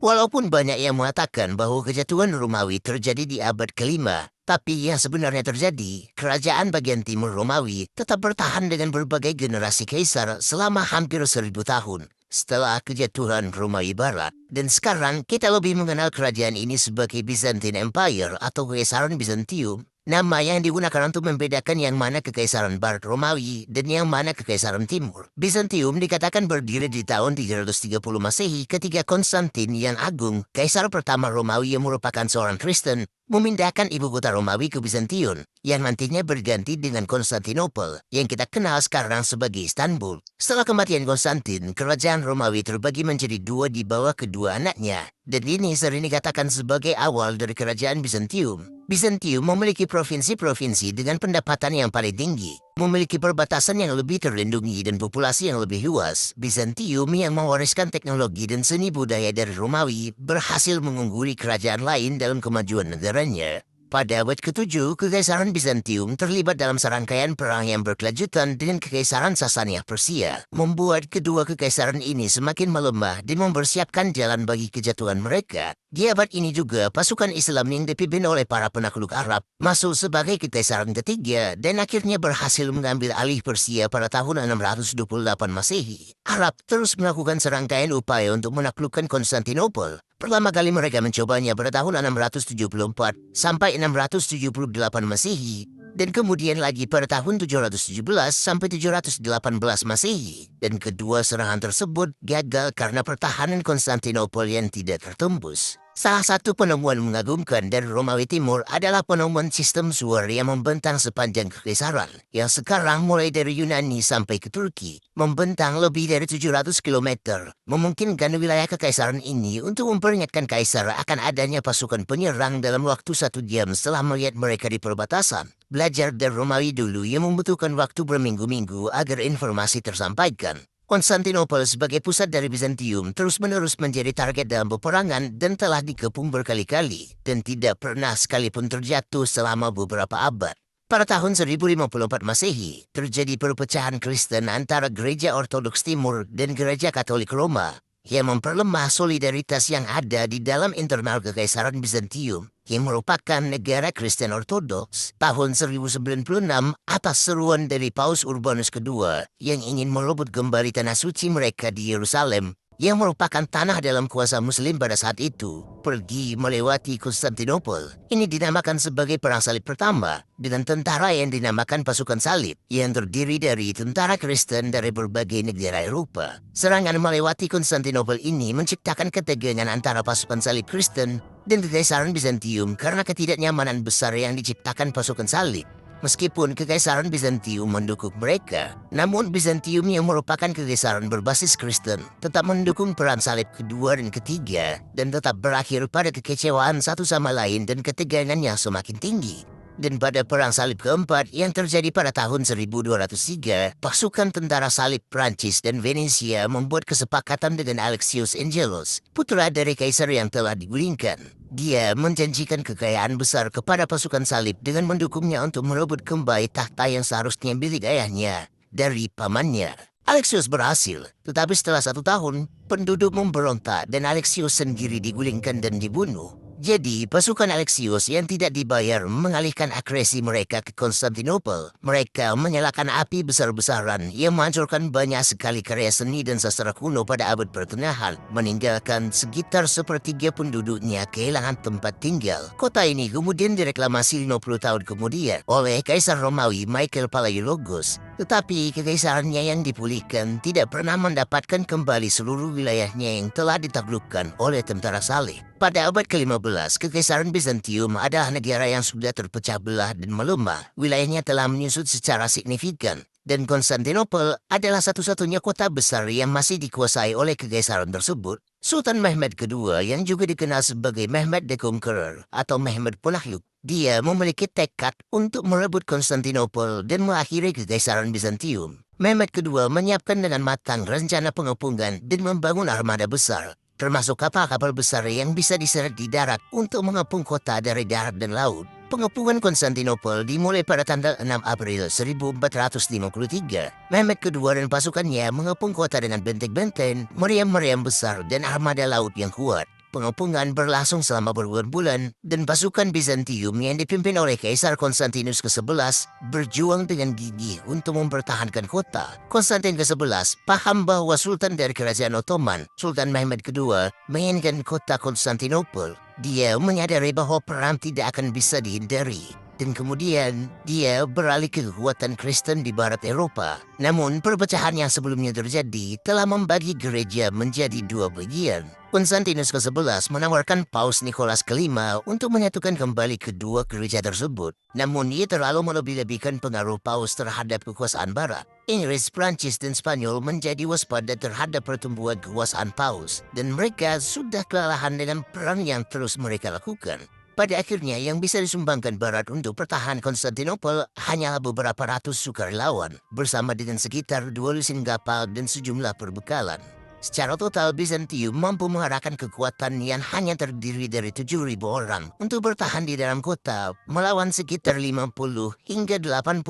Walaupun banyak yang mengatakan bahwa kejatuhan Romawi terjadi di abad kelima, tapi yang sebenarnya terjadi, kerajaan bagian timur Romawi tetap bertahan dengan berbagai generasi kaisar selama hampir 1000 tahun setelah kejatuhan Romawi Barat. Dan sekarang kita lebih mengenal kerajaan ini sebagai Byzantine Empire atau Kekaisaran Bizantium. Nama yang digunakan untuk membedakan yang mana Kekaisaran Barat Romawi dan yang mana Kekaisaran Timur. Bizantium dikatakan berdiri di tahun 330 Masehi ketika Konstantin yang Agung, Kaisar pertama Romawi yang merupakan seorang Kristen, memindahkan ibu kota Romawi ke Bizantium, yang nantinya berganti dengan Konstantinopel, yang kita kenal sekarang sebagai Istanbul. Setelah kematian Konstantin, kerajaan Romawi terbagi menjadi dua di bawah kedua anaknya, dan ini sering dikatakan sebagai awal dari kerajaan Bizantium. Bizantium memiliki provinsi-provinsi dengan pendapatan yang paling tinggi, memiliki perbatasan yang lebih terlindungi dan populasi yang lebih luas. Bizantium yang mewariskan teknologi dan seni budaya dari Romawi berhasil mengungguli kerajaan lain dalam kemajuan negaranya. Pada abad ke-7, Kekaisaran Bizantium terlibat dalam serangkaian perang yang berkelanjutan dengan Kekaisaran Sasania Persia, membuat kedua kekaisaran ini semakin melemah dan mempersiapkan jalan bagi kejatuhan mereka. Di abad ini juga, pasukan Islam yang dipimpin oleh para penakluk Arab masuk sebagai kekaisaran ketiga dan akhirnya berhasil mengambil alih Persia pada tahun 628 Masehi. Arab terus melakukan serangkaian upaya untuk menaklukkan Konstantinopel. Pertama kali mereka mencobanya pada tahun 674 sampai 678 Masehi, dan kemudian lagi pada tahun 717 sampai 718 Masehi. Dan kedua serangan tersebut gagal karena pertahanan Konstantinopel yang tidak tertembus. Salah satu penemuan mengagumkan dari Romawi Timur adalah penemuan sistem suar yang membentang sepanjang kekaisaran, yang sekarang mulai dari Yunani sampai ke Turki, membentang lebih dari 700 km, memungkinkan wilayah kekaisaran ini untuk memperingatkan kaisar akan adanya pasukan penyerang dalam waktu 1 jam setelah melihat mereka di perbatasan. Belajar dari Romawi dulu yang membutuhkan waktu berminggu-minggu agar informasi tersampaikan. Konstantinopel sebagai pusat dari Bizantium terus-menerus menjadi target dalam peperangan dan telah dikepung berkali-kali dan tidak pernah sekalipun terjatuh selama beberapa abad. Pada tahun 1054 Masehi, terjadi perpecahan Kristen antara Gereja Ortodoks Timur dan Gereja Katolik Roma yang memperlemah solidaritas yang ada di dalam internal Kekaisaran Bizantium yang merupakan negara Kristen Ortodoks. Tahun 1096 atas seruan dari Paus Urbanus II yang ingin merebut kembali tanah suci mereka di Yerusalem yang merupakan tanah dalam kuasa Muslim pada saat itu, pergi melewati Konstantinopel. Ini dinamakan sebagai Perang Salib Pertama, dengan tentara yang dinamakan Pasukan Salib, yang terdiri dari tentara Kristen dari berbagai negara Eropa. Serangan melewati Konstantinopel ini menciptakan ketegangan antara pasukan Salib Kristen dan Kekaisaran Bizantium karena ketidaknyamanan besar yang diciptakan pasukan Salib. Meskipun Kekaisaran Bizantium mendukung mereka, namun Bizantium yang merupakan kekaisaran berbasis Kristen tetap mendukung perang salib kedua dan ketiga dan tetap berakhir pada kekecewaan satu sama lain dan ketegangan yang semakin tinggi. Dan pada perang salib keempat yang terjadi pada tahun 1203, pasukan tentara salib Prancis dan Venesia membuat kesepakatan dengan Alexius Angelos, putra dari kaisar yang telah digulingkan. Dia menjanjikan kekayaan besar kepada pasukan salib dengan mendukungnya untuk merebut kembali tahta yang seharusnya milik ayahnya dari pamannya. Alexius berhasil, tetapi setelah 1 tahun, penduduk memberontak dan Alexius sendiri digulingkan dan dibunuh. Jadi, pasukan Alexius yang tidak dibayar mengalihkan agresi mereka ke Konstantinopel. Mereka menyalakan api besar-besaran yang menghancurkan banyak sekali karya seni dan sastra kuno pada abad pertengahan, meninggalkan sekitar sepertiga penduduknya kehilangan tempat tinggal. Kota ini kemudian direklamasi 50 tahun kemudian oleh Kaisar Romawi Michael Palaiologos. Tetapi kekaisarannya yang dipulihkan tidak pernah mendapatkan kembali seluruh wilayahnya yang telah ditaklukkan oleh tentara salib. Pada abad ke-15, Kekaisaran Bizantium adalah negara yang sudah terpecah belah dan melemah. Wilayahnya telah menyusut secara signifikan. Dan Konstantinopel adalah satu-satunya kota besar yang masih dikuasai oleh kekaisaran tersebut. Sultan Mehmed II yang juga dikenal sebagai Mehmed the Conqueror atau Mehmed Penakluk. Dia memiliki tekad untuk merebut Konstantinopel dan mengakhiri Kekaisaran Bizantium. Mehmed II menyiapkan dengan matang rencana pengepungan dan membangun armada besar, termasuk kapal-kapal besar yang bisa diseret di darat untuk mengepung kota dari darat dan laut. Pengepungan Konstantinopel dimulai pada tanggal 6 April 1453. Mehmed II dan pasukannya mengepung kota dengan benteng-benteng, meriam-meriam besar, dan armada laut yang kuat. Pengepungan berlangsung selama berbulan-bulan dan pasukan Bizantium yang dipimpin oleh Kaisar Konstantinus ke-11 berjuang dengan gigih untuk mempertahankan kota. Konstantin ke-11 paham bahwa Sultan dari Kerajaan Ottoman, Sultan Mehmed II, menginginkan kota Konstantinopel. Dia menyadari bahwa perang tidak akan bisa dihindari. Dan kemudian, dia beralih ke kekuatan Kristen di barat Eropa. Namun, perpecahan yang sebelumnya terjadi telah membagi gereja menjadi dua bagian. Konstantinus ke-11 menawarkan Paus Nikolas ke-5 untuk menyatukan kembali kedua gereja tersebut. Namun, ia terlalu melebih-lebihkan pengaruh Paus terhadap kekuasaan barat. Inggris, Prancis, dan Spanyol menjadi waspada terhadap pertumbuhan kekuasaan Paus. Dan mereka sudah kelelahan dengan perang yang terus mereka lakukan. Pada akhirnya, yang bisa disumbangkan Barat untuk pertahanan Konstantinopel hanyalah beberapa ratus sukarelawan, bersama dengan sekitar 2 lusin kapal dan sejumlah perbekalan. Secara total, Bizantium mampu mengarahkan kekuatan yang hanya terdiri dari 7.000 orang untuk bertahan di dalam kota, melawan sekitar 50 hingga 80.000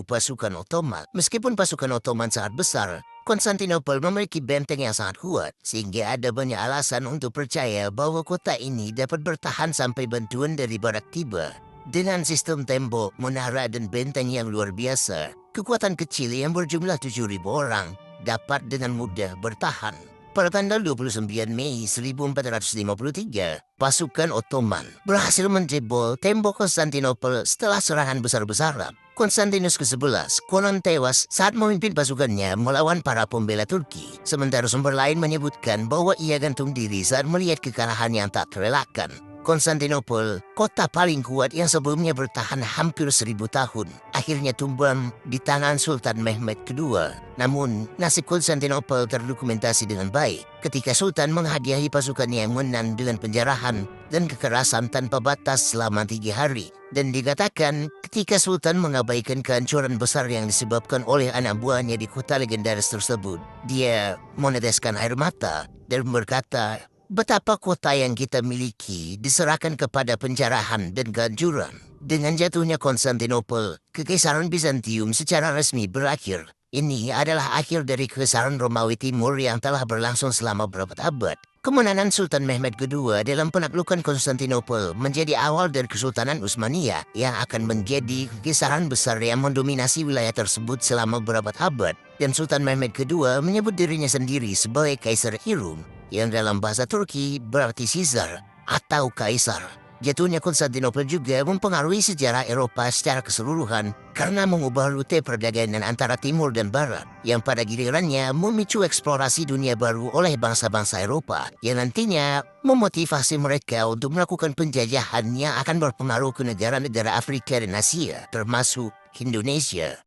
pasukan Ottoman. Meskipun pasukan Ottoman sangat besar, Konstantinopel memiliki benteng yang sangat kuat, sehingga ada banyak alasan untuk percaya bahwa kota ini dapat bertahan sampai bantuan dari barat tiba. Dengan sistem tembok, menara, dan benteng yang luar biasa, kekuatan kecil yang berjumlah 7.000 orang dapat dengan mudah bertahan. Pada tanggal 29 Mei 1453, pasukan Ottoman berhasil menjebol tembok Konstantinopel setelah serangan besar-besaran. Konstantinus ke-11 konon tewas saat memimpin pasukannya melawan para pembela Turki. Sementara sumber lain menyebutkan bahwa ia gantung diri saat melihat kekalahan yang tak terelakkan. Konstantinopel, kota paling kuat yang sebelumnya bertahan hampir 1000 tahun, akhirnya tumbang di tangan Sultan Mehmed II. Namun, nasib Konstantinopel terdokumentasi dengan baik ketika Sultan menghadiahi pasukannya yang menang dengan penjarahan dan kekerasan tanpa batas selama 3 hari. Dan dikatakan ketika Sultan mengabaikan kehancuran besar yang disebabkan oleh anak buahnya di kota legendaris tersebut, dia meneteskan air mata dan berkata, "Betapa kota yang kita miliki diserahkan kepada penjarahan dan kehancuran." Dengan jatuhnya Konstantinopel, Kekaisaran Bizantium secara resmi berakhir. Ini adalah akhir dari Kekaisaran Romawi Timur yang telah berlangsung selama berabad-abad. Kemenangan Sultan Mehmed II dalam penaklukan Konstantinopel menjadi awal dari Kesultanan Utsmaniyah yang akan menjadi kekaisaran besar yang mendominasi wilayah tersebut selama berabad-abad. Dan Sultan Mehmed II menyebut dirinya sendiri sebagai Kaisar Hirum, yang dalam bahasa Turki berarti Caesar atau Kaisar. Jatuhnya Konstantinopel juga mempengaruhi sejarah Eropa secara keseluruhan karena mengubah rute perdagangan antara timur dan barat, yang pada gilirannya memicu eksplorasi dunia baru oleh bangsa-bangsa Eropa yang nantinya memotivasi mereka untuk melakukan penjajahan yang akan berpengaruh ke negara-negara Afrika dan Asia, termasuk Indonesia.